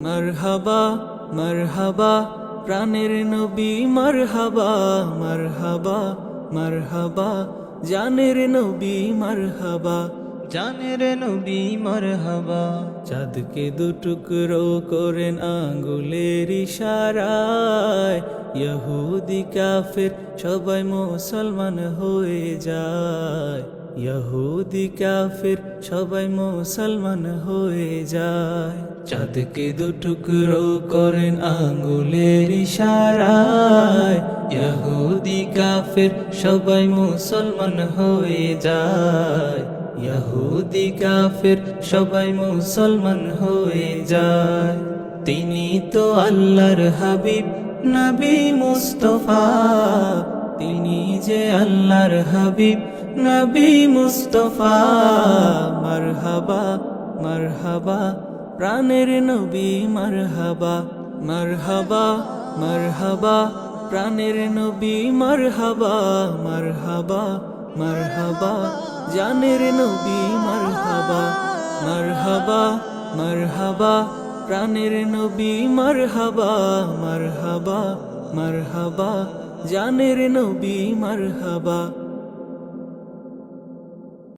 মারহাবা মারহাবা প্রাণের নবী মারহাবা মারহাবা মারহাবা জানের নবী মারহাবা জানের নবী মারহাবা। চাঁদকে দুটুকরো করেন আঙ্গুলের ইশারায় ইহুদি কাফের সবাই মুসলমান হয়ে যায় ইহুদি কাফের সবাই মুসলমান হয়ে যায় চাঁদকে দুটুকরো করেন আঙ্গুলের ইশারায় ইহুদি কাফের সবাই মুসলমান হয়ে যায় ইহুদি কাফের সবাই মুসলমান হয়ে যায় তিনি তো আল্লাহর হাবিব নবী মুস্তাফা তিনি যে আল্লাহর হাবিব নবী মুস্তাফা মারহাবা মারহাবা প্রাণের নবী মারহাবা মারহাবা মারহাবা প্রাণের নবী মারহাবা মারহাবা মারহাবা জানের নবী মারহাবা মারহাবা মারহাবা প্রাণের নবী মারহাবা মারহাবা মারহাবা জানের নবী মারহাবা।